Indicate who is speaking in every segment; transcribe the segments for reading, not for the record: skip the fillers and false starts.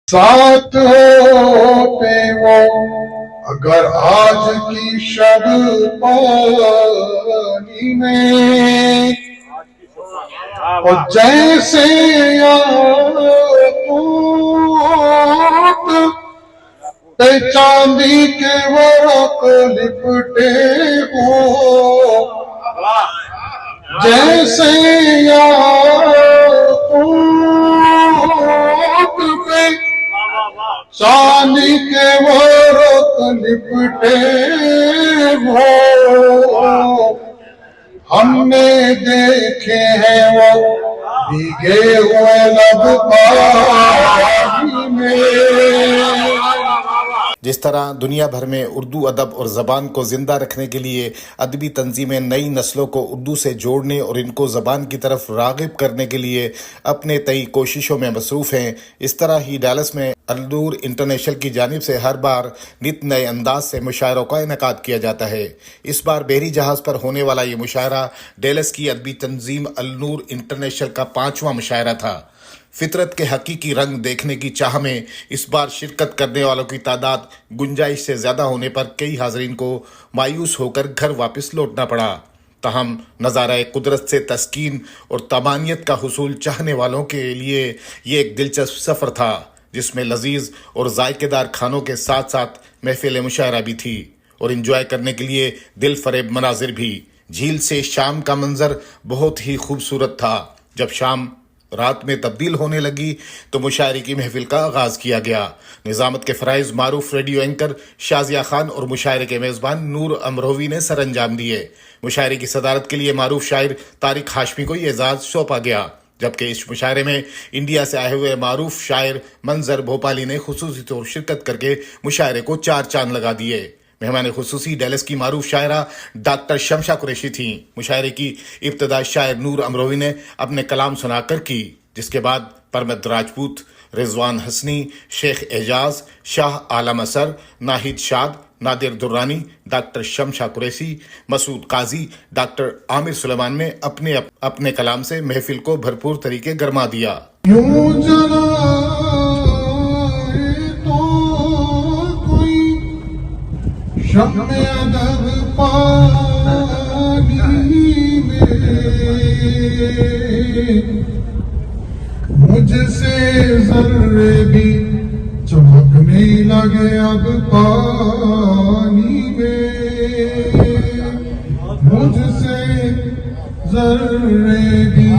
Speaker 1: साथ होते वो अगर आज की शब पानी में, और जैसे याकूत पे चांदी के वरक लिपटे हो, जैसे याकूत पे चांदी के वरक लिपटे हो, हमने देखे हैं वो भीगे हुए लब पानी में।
Speaker 2: जिस तरह दुनिया भर में उर्दू अदब और ज़बान को ज़िंदा रखने के लिए अदबी तंजीमें नई नस्लों को उर्दू से जोड़ने और इनको ज़बान की तरफ राग़िब करने के लिए अपने तय कोशिशों में मसरूफ़ हैं, इस तरह ही डैलस में अल नूर इंटरनेशनल की जानिब से हर बार नित नए अंदाज से मुशायरों का इनेकाद किया जाता है। इस बार बहरी जहाज़ पर होने वाला ये मुशायरा डैलस की अदबी तंजीम अल नूर इंटरनेशनल का 5वां मुशायरा था। फितरत के हकीकी रंग देखने की चाह में इस बार शिरकत करने वालों की तादाद गुंजाइश से ज़्यादा होने पर कई हाज़रीन को मायूस होकर घर वापस लौटना पड़ा। तहम नज़ारा कुदरत से तस्कीन और तमानियत का हुसूल चाहने वालों के लिए ये एक दिलचस्प सफ़र था, जिसमें लजीज और जायकेदार खानों के साथ साथ महफिल मुशायरा भी थी और इंजॉय करने के लिए दिल फरेब मनाजिर भी। झील से शाम का मंजर बहुत ही खूबसूरत था। जब शाम रात में तब्दील होने लगी तो मुशायरे की महफिल का आगाज किया गया। निजामत के फ़राइज़ मारूफ रेडियो एंकर शाजिया खान और मुशायरे के मेज़बान नूर अमरोवी ने सर अंजाम दिए। मुशायरे की सदारत के लिए मारूफ शायर तारिक हाशमी को ये एजाज़ सौंपा गया, जबकि इस मुशायरे में इंडिया से आए हुए मारूफ शायर मंजर भोपाली ने खुसूसी तौर शिरकत करके मुशायरे को 4 चांद लगा दिए। मेहमान खुसूसी डैलस की मारूफ शायरा डॉक्टर शमशा कुरैशी थीं। मुशायरे की इब्तदा शायर नूर अमरोवी ने अपने कलाम सुनाकर की, जिसके बाद परमत राजपूत, रिजवान हसनी, शेख एजाज, शाह आलम असर, नाहिद शाद, नादिर दुर्रानी, डॉक्टर शमशा कुरैशी, मसूद काजी, डॉक्टर आमिर सुलेमान ने अपने कलाम से महफिल को भरपूर तरीके गरमा दिया।
Speaker 1: शम्मे अदब पानी में मुझसे जर्रे भी चमकने लगे अब पानी में, मुझसे जर्रे भी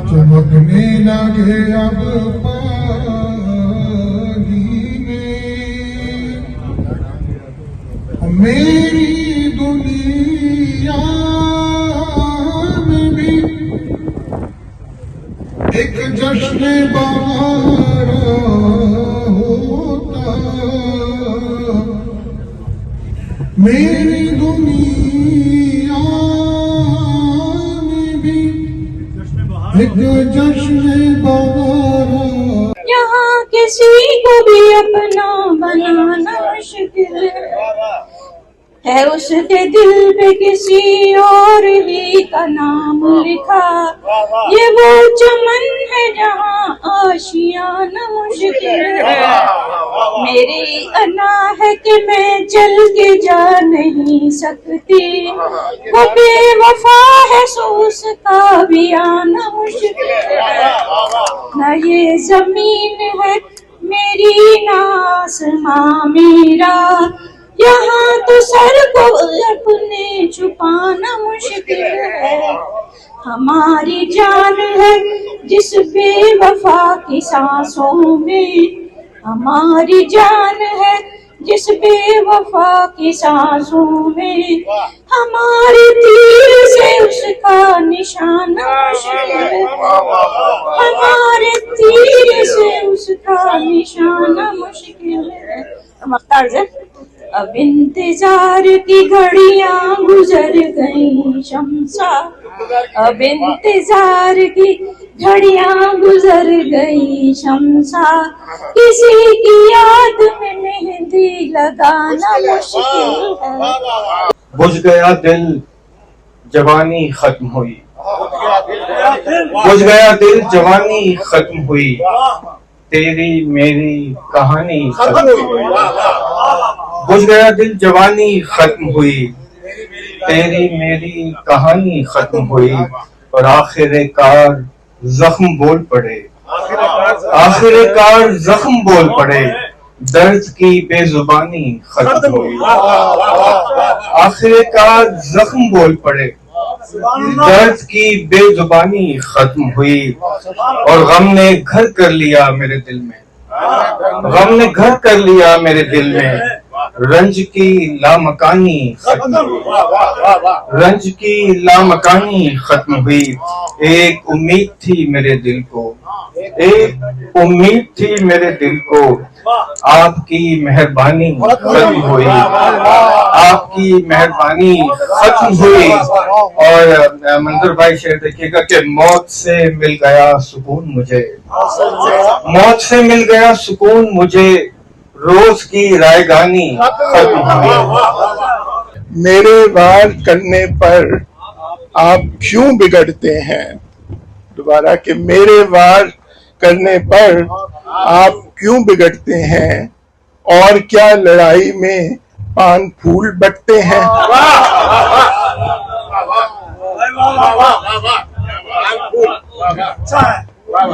Speaker 1: चमकने लगे अब मेरी दुनिया में भी एक जश्न बहार होता, मेरी दुनिया में भी एक जश्न बहार।
Speaker 3: यहाँ किसी को भी अपना बनाना मुश्किल है, उसके दिल पे किसी और ही का नाम लिखा। ये वो चमन है जहाँ आशियाना मुश्किल है। मेरी अना है कि मैं चल के जा नहीं सकती, वो बेवफा है सो उसका भी आना मुश्किल है। ना ये जमीन है मेरी ना आसमां मेरा, यहाँ तो सर को अपने छुपाना मुश्किल है। हमारी जान है जिस बेवफा की सांसों में, हमारी जान है जिस बेवफा की सांसों में, हमारे तीर से उसका निशाना मुश्किल है, हमारे तीर से उसका निशाना मुश्किल है। अब इंतजार की घड़ियां गुजर गई शमशा, अब इंतजार की घड़ियां गुजर गई शमशा, किसी की याद में मेहंदी लगाना मुश्किल है।
Speaker 4: बुझ गया दिल जवानी खत्म हुई, बुझ गया दिल जवानी खत्म हुई, तेरी मेरी कहानी खत्म हुई। बुझ गया दिल जवानी खत्म हुई, तेरी मेरी कहानी खत्म हुई, और आखिरकार जख्म बोल पड़े, आखिरकार जख्म बोल पड़े, दर्द की बेजुबानी खत्म हुई। आखिरकार जख्म बोल पड़े, दर्द की बेजुबानी खत्म हुई, और गम ने घर कर लिया मेरे दिल में, गम ने घर कर लिया मेरे दिल में, रंज की लामकानी खत्म हुई, रंज की लामकानी खत्म हुई। एक उम्मीद थी मेरे दिल को, एक उम्मीद थी मेरे दिल को, आपकी मेहरबानी खत्म हुई, आपकी मेहरबानी खत्म हुई। और मंजूर भाई शेर देखिएगा कि मौत से मिल गया सुकून मुझे, मौत से मिल गया सुकून मुझे, रोज की रायगानी खत्म हुई।
Speaker 5: मेरे वार करने पर आप क्यों बिगड़ते हैं? दोबारा कि मेरे वार करने पर आप क्यों बिगड़ते हैं, और क्या लड़ाई में पान फूल बटते हैं?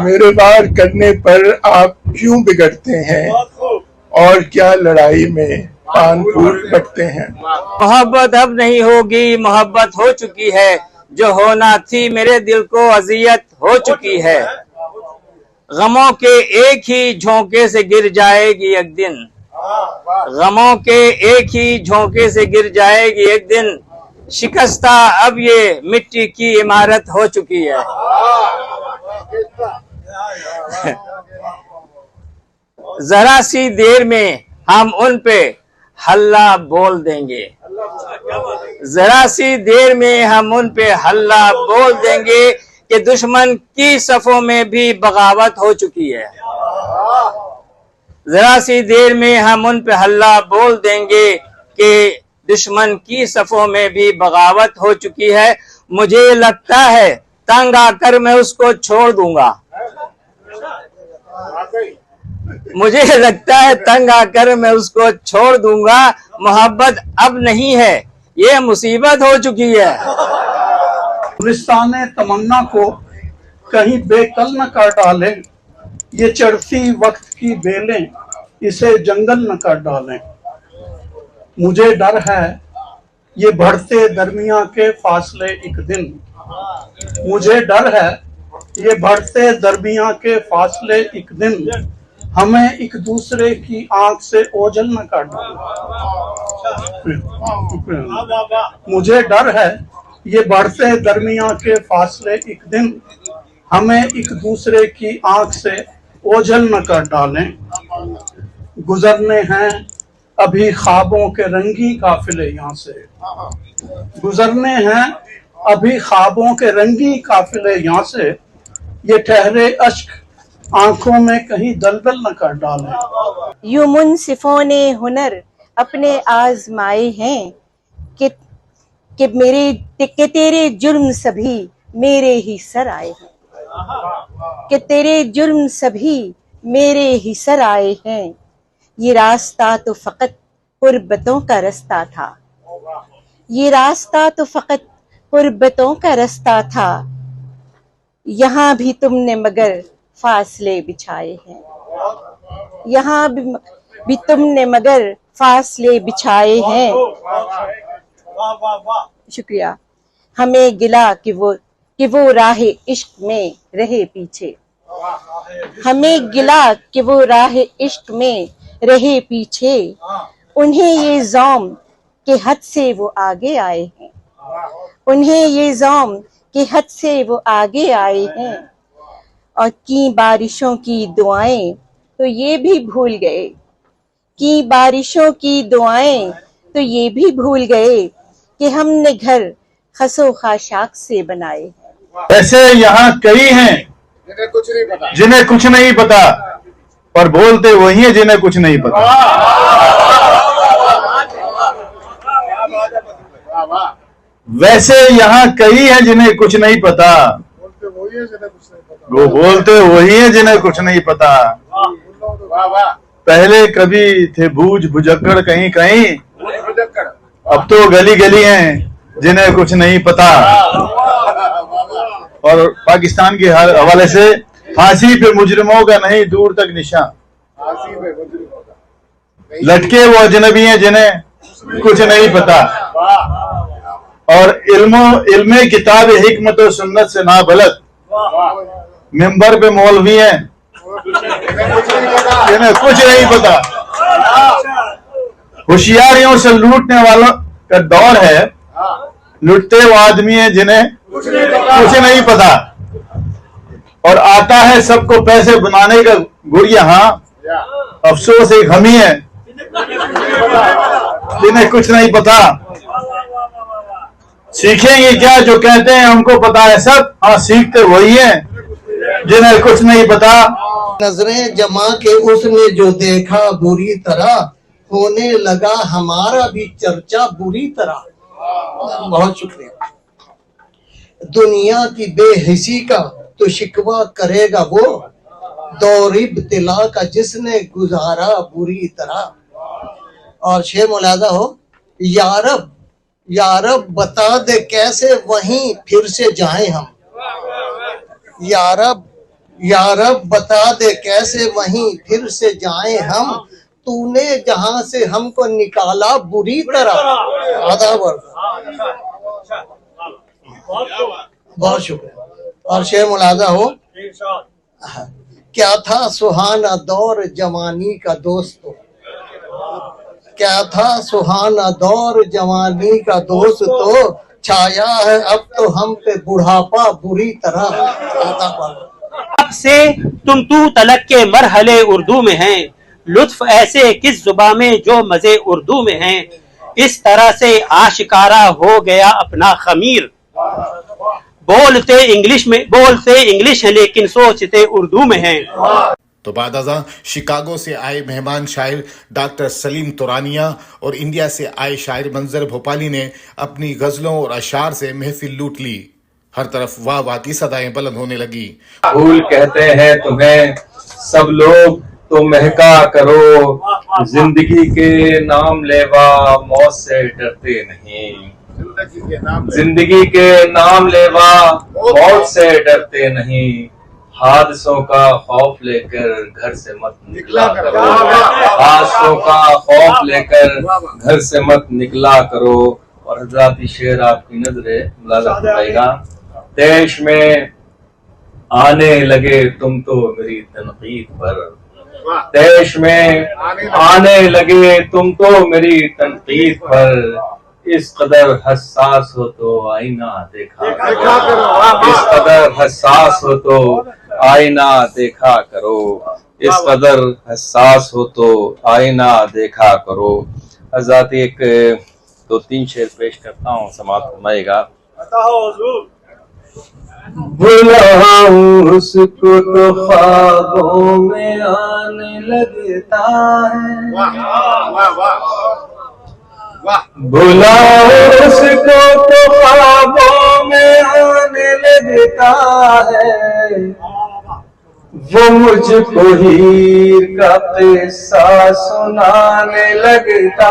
Speaker 5: मेरे वार करने पर आप क्यों बिगड़ते हैं, और क्या लड़ाई में पान फूल बटते हैं?
Speaker 6: मोहब्बत अब नहीं होगी, मोहब्बत हो चुकी है, जो होना थी मेरे दिल को अजियत हो चुकी है। गमों के एक ही झोंके से गिर जाएगी एक दिन, गमों के एक ही झोंके से गिर जाएगी एक दिन, शिकस्ता अब ये मिट्टी की इमारत हो चुकी है। जरा सी देर में हम उन पे हल्ला बोल देंगे, जरा सी देर में हम उन पे हल्ला बोल देंगे कि दुश्मन की सफों में भी बगावत हो चुकी है। जरा सी देर में हम उन पे हल्ला बोल देंगे कि दुश्मन की सफों में भी बगावत हो चुकी है। मुझे लगता है तंग आकर मैं उसको छोड़ दूंगा, मुझे लगता है तंग आकर मैं उसको छोड़ दूंगा। मोहब्बत अब नहीं है, ये मुसीबत हो चुकी है।
Speaker 7: गुलिस्तान तमन्ना को कहीं बेकल न कर डालें, ये चढ़ती वक्त की बेलें इसे जंगल न कर डालें। मुझे डर है ये बढ़ते दरमिया के फासले एक दिन, मुझे डर है ये बढ़ते दरमिया के फासले एक दिन, हमें एक दूसरे की आंख से ओझल न कर डालें। मुझे डर है ये बढ़ते दरमिया के फासले एक दिन, हमें एक दूसरे की आंख से ओझल न कर डालें। गुजरने हैं अभी ख्वाबों के रंगी काफिले यहाँ से, गुजरने हैं अभी ख्वाबों के रंगी काफिले यहाँ से, ये ठहरे अश्क आंखों में कहीं दलदल न कर डालें।
Speaker 8: यूं मुनसिफों ने हुनर अपने आजमाए हैं कि तेरे जुर्म सभी मेरे ही सर आए हैं, कि तेरे जुर्म सभी मेरे ही सर आए हैं। ये रास्ता तो फकत गुर्बतों का रास्ता था, ये रास्ता तो फकत गुर्बतों का रास्ता था, यहाँ भी तुमने मगर फासले बिछाए हैं, यहाँ भी तुमने मगर फासले बिछाए हैं। शुक्रिया। हमें गिला कि वो राह इश्क में रहे पीछे, हमें गिला कि वो राह इश्क में रहे पीछे, उन्हें ये ज़ौम के हद से वो आगे आए हैं, उन्हें ये ज़ौम के हद से वो आगे आए हैं। और की बारिशों की दुआएं तो ये भी भूल गए, की बारिशों की दुआएं तो ये भी भूल गए कि हमने घर खसो खाशाक से बनाए।
Speaker 9: ऐसे यहाँ कई हैं जिन्हें कुछ नहीं पता, पर बोलते वही है जिन्हें कुछ नहीं पता। वैसे यहाँ कई हैं जिन्हें कुछ नहीं पता, वो बोलते वही है जिन्हें कुछ नहीं पता। पहले कभी थे बूझ भुजक्कड़ कहीं कहीं, अब तो गली गली हैं जिन्हें कुछ नहीं पता। और पाकिस्तान के हवाले से फांसी पे मुजरिमों का नहीं दूर तक निशान, लटके वो अजनबी हैं जिन्हें कुछ नहीं पता। और इल्मे किताब हिकमत और सुन्नत से ना बलद मिंबर पे मौलवी हैं जिन्हें कुछ नहीं पता। होशियारियों से लूटने वालों का दौर है, लुटते वो आदमी हैं जिन्हें कुछ नहीं पता। और आता है सबको पैसे बनाने का गुर यहाँ, अफसोस एक हम ही है जिन्हें कुछ नहीं पता। सीखेंगे क्या जो कहते हैं हमको पता है सब, हाँ सीखते वही हैं जिन्हें कुछ नहीं पता।
Speaker 1: नजरें जमा के उसने जो देखा बुरी तरह, होने लगा हमारा भी चर्चा बुरी तरह। बहुत शुक्रिया। दुनिया की बेहिसी का तो शिकवा करेगा वो, दौर इब्तिला का जिसने गुजारा बुरी तरह। और शेर मुलाजा हो, यारब यारब बता दे कैसे वहीं फिर से जाएं हम। यारब यारब बता दे कैसे वहीं फिर से जाएं हम, तूने जहां से हमको निकाला बुरी तरह। आधा वर्ग। बहुत शुक्रिया। और शेर मुलाजा हो, क्या था सुहाना दौर जवानी का दोस्तों, क्या था सुहाना दौर जवानी का दोस्त, तो छाया है अब तो हम पे बुढ़ापा बुरी तरह।
Speaker 6: अब से तुम तू तलक के मरहले उर्दू में हैं, लुत्फ ऐसे किस जुबान में जो मजे उर्दू में हैं। इस तरह से आशिकारा हो गया अपना खमीर, बोलते इंग्लिश है लेकिन सोचते उर्दू में हैं।
Speaker 2: तो बाद अज़ां शिकागो से आए मेहमान शायर डॉक्टर सलीम तुरानिया और इंडिया से आए शायर मंजर भोपाली ने अपनी गजलों और अशार से महफिल लूट ली। हर तरफ वाह वाह की सदाएं बुलंद होने लगी।
Speaker 4: फूल कहते हैं तुम्हें सब लोग तो महका करो, जिंदगी के नाम लेवा मौत से डरते नहीं। जिंदगी के नाम लेवा मौत से डरते नहीं, हादसों का खौफ लेकर घर से मत निकला करो। हादसों का खौफ लेकर घर से मत निकला करो। और हजराती शेर आपकी नजरे मुलाजा फरमाएगा। देश में आने लगे तुम तो मेरी तनकीद पर, देश में आने लगे तुम तो मेरी तनकीद पर। इस कदर हसास हो तो आईना देखा करो, इस कदर हसास हो तो आईना देखा करो, इस कदर हसास हो तो आईना देखा करो। हज़रात एक दो तीन शेर पेश करता हूँ, समाअत फरमाइएगा। बुलाऊं उसको तो ख्वाबों में आने लगता है, बुलाओ उसको तो ख्वाबों में आने लगता है। वो मुझको हीर का किस्सा सुनाने लगता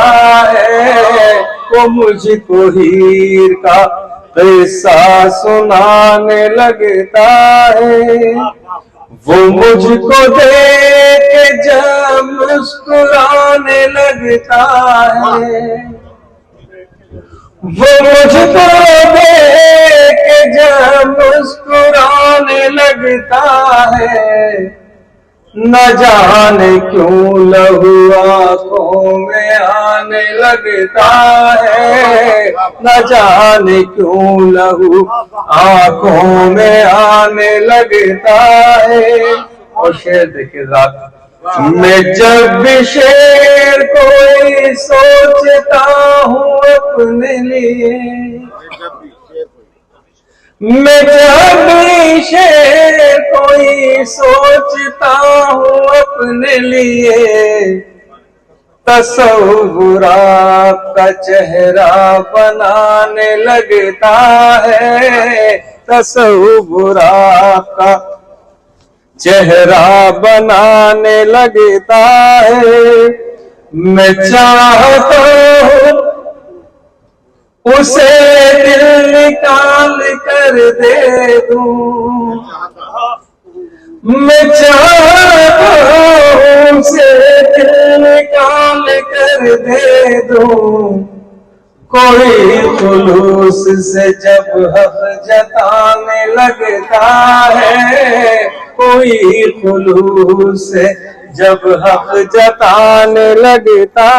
Speaker 4: है, वो मुझको हीर का किस्सा सुनाने लगता है। वो मुझको देख के जब मुस्कुराने लगता है, वो मुझको देख के जब मुस्कुराने लगता है। न जाने क्यों लहू आंखों में आने लगता है, न जाने क्यों लहू आंखों में आने लगता है। और शेर देखिए रात मैं जब भी शेर कोई सोचता हूँ अपने लिए, मैं जब भी शेर कोई सोचता हूँ अपने लिए, तसव्वुर आपका चेहरा बनाने लगता है, तसव्वुर आपका चेहरा बनाने लगता है। मैं चाहता हूँ उसे दिल निकाल कर दे दूं, मैं चाहता हूँ उसे दिल निकाल कर दे दूं। कोई खुलूस से जब हक जताने लगता है, कोई खुलूस से जब हक जताने लगता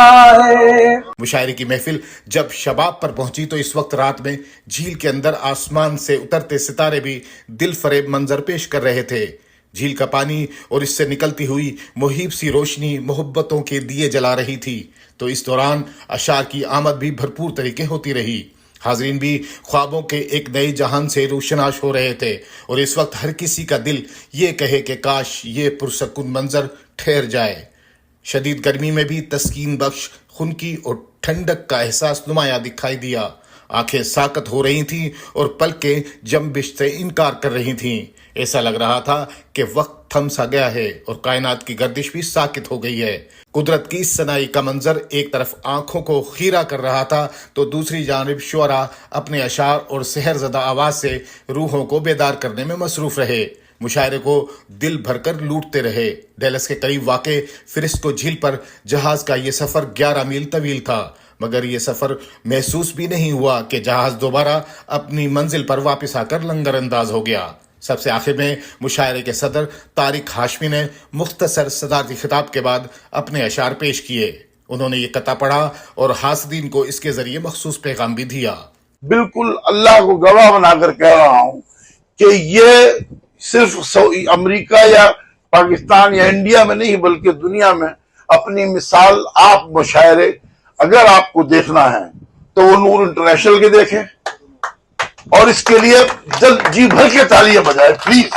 Speaker 4: है।
Speaker 2: मुशायरे की महफिल जब शबाब पर पहुंची तो इस वक्त रात में झील के अंदर आसमान से उतरते सितारे भी दिल फरेब मंजर पेश कर रहे थे। झील का पानी और इससे निकलती हुई मुहीब सी रोशनी मोहब्बतों के दिए जला रही थी। तो इस दौरान अशार की आमद भी भरपूर तरीके होती रही। हाजरीन भी ख्वाबों के एक नए जहान से रोशनाश हो रहे थे और इस वक्त हर किसी का दिल ये कहे कि काश ये पुरसकून मंजर ठहर जाए। शदीद गर्मी में भी तस्कीन बख्श खुनकी और ठंडक का एहसास नुमाया दिखाई दिया। आंखें साकत हो रही थीं और पलकें जंबिश से इनकार कर रही थीं। ऐसा लग रहा था कि वक्त थम सा गया है और कायनात की गर्दिश भी साकित हो गई है। कुदरत की सनाई का मंजर एक तरफ आंखों को खीरा कर रहा था तो दूसरी जानिब शुअरा अपने अशार और सहरज़दा आवाज से रूहों को बेदार करने में मसरूफ रहे। मुशायरे को दिल भरकर लूटते रहे। डेलस के करीब वाक़े फिरिस्को झील पर जहाज का ये सफर 11 मील तवील था, मगर ये सफर महसूस भी नहीं हुआ कि जहाज दोबारा अपनी मंजिल पर वापस आकर लंगर अंदाज हो गया। सबसे आखिर में मुशायरे के सदर तारिक हाशमी ने मुख्तसर सदारती खिताब के बाद अपने अशार पेश किए। उन्होंने ये कता पढ़ा और हासदीन को इसके जरिए मखसूस पैगाम भी दिया।
Speaker 5: बिल्कुल अल्लाह को गवाह बनाकर कह रहा हूं कि ये सिर्फ अमेरिका या पाकिस्तान या इंडिया में नहीं बल्कि दुनिया में अपनी मिसाल आप मुशायरे अगर आपको देखना है तो वो नूर इंटरनेशनल के देखें और इसके लिए जल्द जी भर के तालियां बजाएं प्लीज।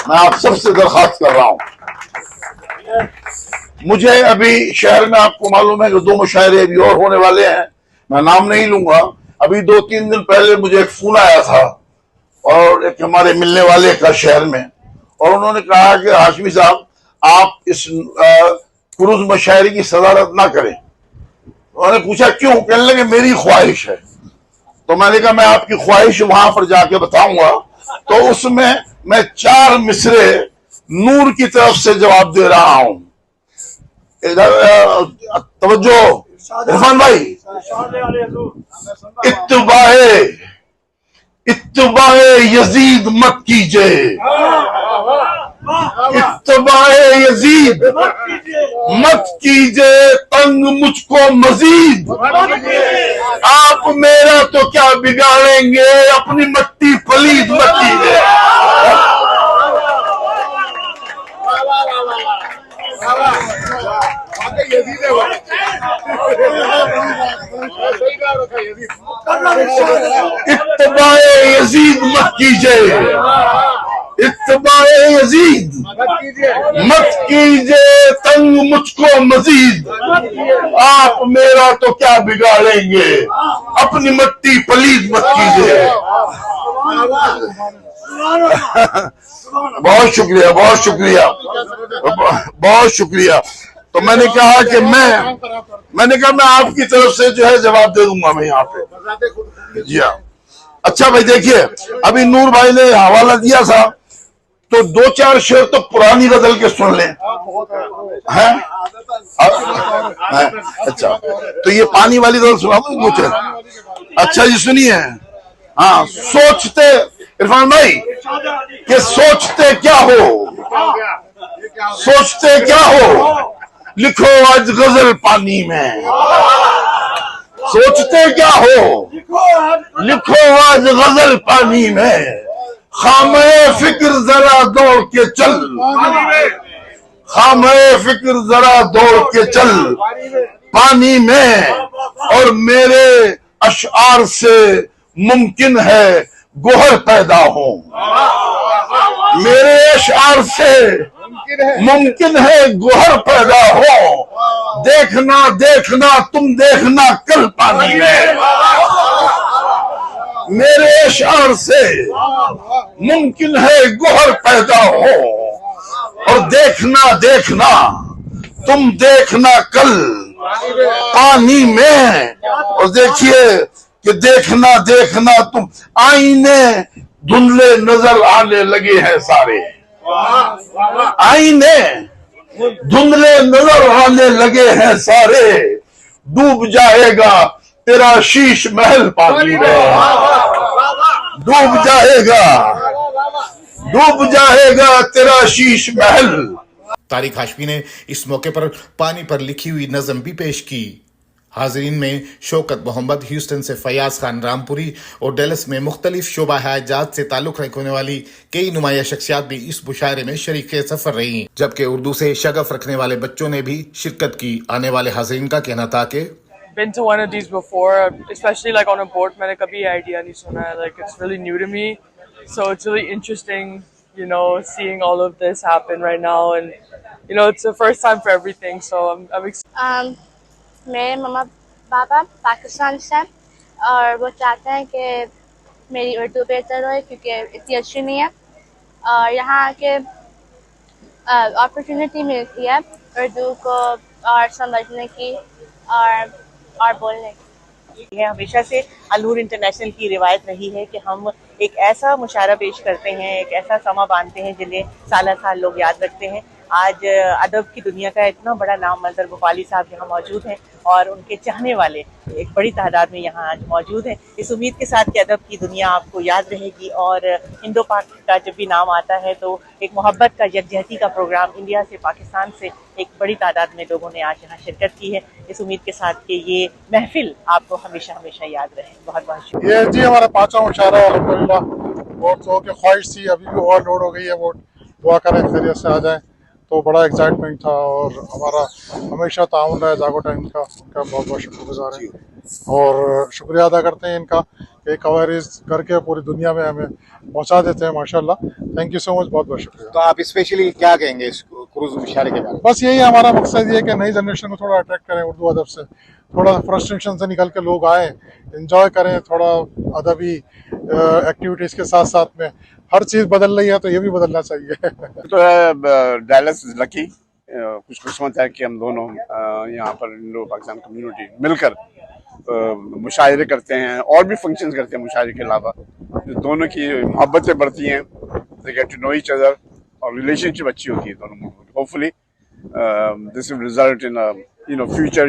Speaker 5: मैं आप सबसे दरखास्त कर रहा हूं। मुझे अभी शहर में आपको मालूम है कि 2 मुशायरे अभी और होने वाले हैं, मैं नाम नहीं लूंगा। अभी 2-3 दिन पहले मुझे एक फोन आया था और एक हमारे मिलने वाले का शहर में, और उन्होंने कहा कि हाशमी साहब आप इस कुरूज मुशायरे की सदारत ना करें। उन्होंने पूछा क्यों? कहने लगे मेरी ख्वाहिश है। तो मैंने कहा मैं आपकी ख्वाहिश वहां पर जाके बताऊंगा। तो उसमें मैं 4 मिसरे नूर की तरफ से जवाब दे रहा हूं। इधर तवज्जो इरफान भाई, इत्तबाए यजीद मत कीजिए, इत्तबाए यजीद मत कीजिए, तंग मुझको मजीद। आप मेरा तो क्या बिगाड़ेंगे, अपनी मट्टी पलीद मत कीजिए। इत्तबाए यजीद मत कीजिए, इत्तबाए यजीद मत कीजिए, तंग मुझको मजीद। आप मेरा तो क्या बिगाड़ेंगे, अपनी मट्टी पलीद मत कीजिए। बहुत शुक्रिया, बहुत शुक्रिया, बहुत शुक्रिया। तो मैंने कहा कि मैं आपकी तरफ से जो है जवाब दे दूंगा मैं यहाँ पे। जी हाँ। अच्छा भाई देखिए, अभी नूर भाई ने हवाला दिया था तो 2-4 शेर तो पुरानी गजल के सुन लें हैं? अच्छा तो ये पानी वाली गजल सुना दो कुछ। अच्छा जी सुनिए। हाँ, सोचते इरफान भाई कि सोचते क्या हो, सोचते क्या हो, लिखो आज गजल पानी में। सोचते क्या हो, लिखो आज गजल पानी में। खामे फिक्र जरा दौड़ के चल, खामे फिक्र जरा दौड़ के चल पानी में। और मेरे अशआर से मुमकिन है गोहर पैदा हो, मेरे अशआर से मुमकिन है गोहर पैदा हो। देखना देखना तुम देखना कल पानी में। मेरे अशआर से मुमकिन है गोहर पैदा हो, और देखना देखना तुम देखना कल पानी में, और देखिए कि देखना देखना तुम आईने धुंधले नजर आने लगे हैं सारे, आईने धुंधले नजर आने लगे हैं सारे, डूब जाएगा तेरा शीश महल पानी में, डूब जाएगा तेरा शीश महल।
Speaker 2: तारिक हाशमी ने इस मौके पर पानी पर लिखी हुई नज़म भी पेश की। हाजरीन में शौकत मोहम्मद, ह्यूस्टन से फयाज खान रामपुरी और डेलस में मुख्तलिफ शोबा हयाजात से ताल्लुक़ रखने वाली कई नुमाया शख्सियात भी इस मुशायरे में शरीक सफर रही, जबकि उर्दू से शगफ रखने वाले बच्चों ने भी शिरकत की। आने वाले हाजरीन का कहना था कि
Speaker 10: been to one of these before, especially like on a boat. मैंने कभी आइडिया नहीं सुना है. Like it's really new to me, so it's really interesting, you know, seeing all of this happen right now, and you know, it's the first time for everything. So I'm excited.
Speaker 11: मेरे मम्मा पापा पाकिस्तान से हैं और वो चाहते हैं कि मेरी उर्दू बेहतर हो क्योंकि इतनी अच्छी नहीं है, और यहाँ आके अपॉर्चुनिटी मिलती है उर्दू को और समझने की और बोलने की।
Speaker 8: है हमेशा से अल-नूर इंटरनेशनल की रिवायत रही है कि हम एक ऐसा मुशायरा पेश करते हैं, एक ऐसा समा बांधते हैं जिन्हें साल साल लोग याद रखते हैं। आज अदब की दुनिया का इतना बड़ा नाम मंजर बुखारी साहब यहाँ मौजूद हैं और उनके चाहने वाले एक बड़ी तादाद में यहाँ आज मौजूद हैं। इस उम्मीद के साथ कि अदब की दुनिया आपको याद रहेगी और इंडो पाक का जब भी नाम आता है तो एक मोहब्बत का, यकजहती का प्रोग्राम इंडिया से, पाकिस्तान से एक बड़ी तादाद में लोगों ने आज यहाँ शिरकत की है। इस उम्मीद के साथ कि ये महफिल आपको हमेशा हमेशा याद रहे। बहुत बहुत शुक्रिया।
Speaker 5: ये जी हमारा 5वां मुशायरा अल्हम्दुलिल्लाह वोट हो के ख्वाहिश थी, अभी भी और लोड हो गई है वोट, दुआ करें खैरियत से आ जाए। तो बड़ा एक्साइटमेंट था और हमारा हमेशा ताउन रहा है जागो टाइम का, उनका बहुत बहुत शुक्रगुजार है और शुक्रिया अदा करते हैं इनका कि कवरेज करके पूरी दुनिया में हमें पहुंचा देते हैं माशाल्लाह। थैंक यू सो मच, बहुत बहुत शुक्रिया।
Speaker 9: तो आप स्पेशली क्या कहेंगे इस क्रूज मुशायरे के बारे में?
Speaker 5: बस यही हमारा मकसद ये है कि नई जनरेशन को थोड़ा अट्रैक्ट करें उर्दू अदब से, थोड़ा फ्रस्ट्रेशन से निकल के लोग आए, एंजॉय करें थोड़ा अदबी एक्टिविटीज़ के साथ साथ में। हर चीज़ बदल रही है तो ये भी बदलना चाहिए।
Speaker 9: तो डैलस लकी खुशकिस्मत है कि हम दोनों यहाँ पर इंडो पाकिस्तान कम्युनिटी मिलकर मुशायरे करते हैं और भी फंक्शंस करते हैं मुशायरे के अलावा। दोनों की मोहब्बतें बढ़ती हैं, they get to know each other और रिलेशनशिप अच्छी होती है दोनों में। Hopefully this will result in you know future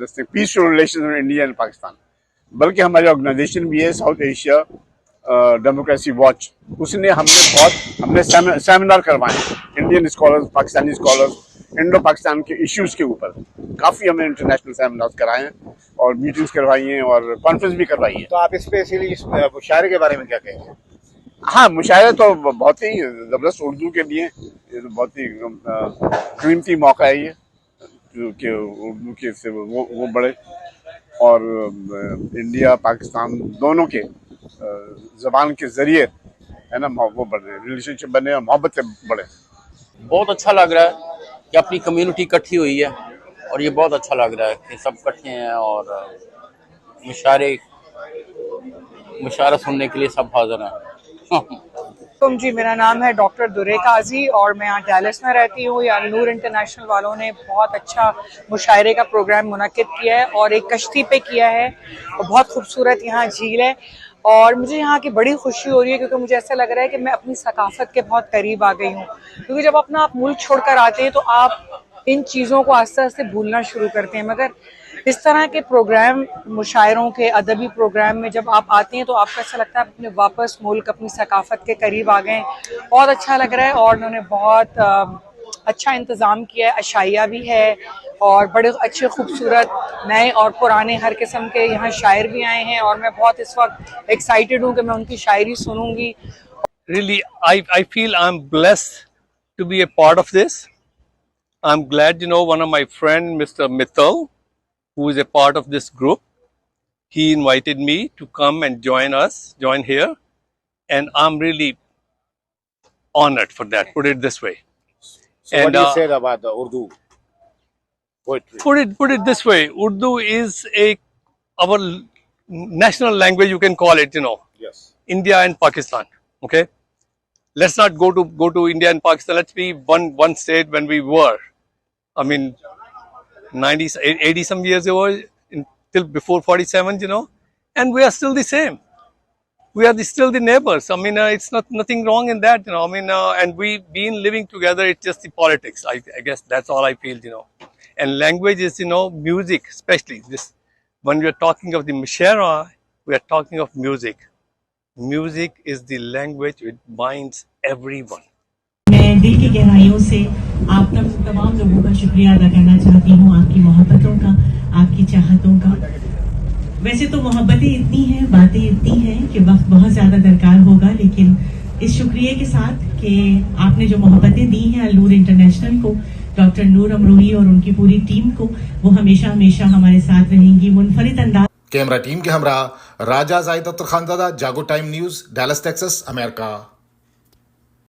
Speaker 9: this peaceful relations in India and Pakistan. बल्कि हमारी ऑर्गेनाइजेशन भी है साउथ एशिया डेमोक्रेसी वॉच, उसने हमने सेमिनार करवाए Indian scholars, Pakistani scholars, Indo Pakistan के इश्यूज के ऊपर। काफ़ी हमने इंटरनेशनल सेमिनार्स कराए हैं और मीटिंग्स करवाई हैं और कॉन्फ्रेंस भी करवाई है।
Speaker 12: तो आप स्पेशली इस मुशायरे के बारे में क्या कहेंगे?
Speaker 9: हाँ, मुशायरा तो बहुत ही ज़बरदस्त उर्दू के लिए ये तो बहुत ही कीमती मौका है ये कि उर्दू के से वो बढ़े और इंडिया पाकिस्तान दोनों के ज़बान के ज़रिए है ना वो बढ़े, रिलेशनशिप बने और मोहब्बतें बढ़े।
Speaker 6: बहुत अच्छा लग रहा है कि अपनी कम्युनिटी इकट्ठी हुई है और ये बहुत अच्छा लग रहा है कि सब इकट्ठे हैं और मुशायरा सुनने के लिए सब हाजिर हैं।
Speaker 13: जी, मेरा नाम है डॉक्टर दुरे काजी और मैं यहाँ डैलस में रहती हूँ। ये अल-नूर इंटरनेशनल वालों ने बहुत अच्छा मुशायरे का प्रोग्राम मुनक्किद किया है और एक कश्ती पे किया है और बहुत खूबसूरत यहाँ झील है और मुझे यहाँ की बड़ी खुशी हो रही है क्योंकि मुझे ऐसा लग रहा है कि मैं अपनी सकाफत के बहुत करीब आ गई हूँ। क्योंकि जब अपना आप मुल्क छोड़कर आते हैं तो आप इन चीज़ों को आस्ते आस्ते भूलना शुरू करते हैं, मगर इस तरह के प्रोग्राम, मुशायरों के, अदबी प्रोग्राम में जब आप आते हैं तो आपको ऐसा लगता है अपने वापस मुल्क, अपनी सकाफत के करीब आ गए। बहुत अच्छा लग रहा है और उन्होंने बहुत अच्छा इंतज़ाम किया है, अशाइया भी है और बड़े अच्छे खूबसूरत नए और पुराने हर किस्म के यहाँ शायर भी आए हैं और मैं बहुत इस वक्त एक्साइटेड हूँ कि मैं उनकी शायरी सुनूंगी।
Speaker 14: Really, I feel I'm blessed to be a part of this. I'm glad, you know, one of my friend, Mr. Mittal, who is a part of this group, he invited me to come and join here, and I'm really honored for that, put it this way.
Speaker 12: So what do you say about the Urdu poetry?
Speaker 14: Put it this way, Urdu is our national language, you can call it, you know.
Speaker 12: Yes.
Speaker 14: India and Pakistan, okay? let's not go to India and Pakistan. Let's be one state when we were. I mean, 90s, 80 some years ago, till before 47, you know, and we are still the same. We are still the neighbors. I mean, it's nothing wrong in that, you know. I mean, and we've been living together. It's just the politics. I guess that's all I feel, you know. And language is, you know, music, especially this. When we are talking of the Mashera, we are talking of music. Music is the language which binds everyone.
Speaker 15: मैं दिल की गहराइयों से आप तमाम लोगों का शुक्रिया अदा करना चाहती हूँ, आपकी मोहब्बतों का, आपकी चाहतों का। वैसे तो मोहब्बतें इतनी हैं, बातें इतनी हैं कि वक्त बहुत ज़्यादा दरकार होगा, लेकिन इस शुक्रिया के साथ कि आपने जो मोहब्बतें दी हैं अल नूर इंटरनेशनल को, डॉक्टर नूर अमरोही और उनकी पूरी टीम को, वो हमेशा हमेशा हमारे साथ रहेंगी। मुनफरिद अंदाज
Speaker 2: कैमरा टीम के हमरा राजा जाहिद अख्तर खानजादा, जागो time news, Dallas Texas, America.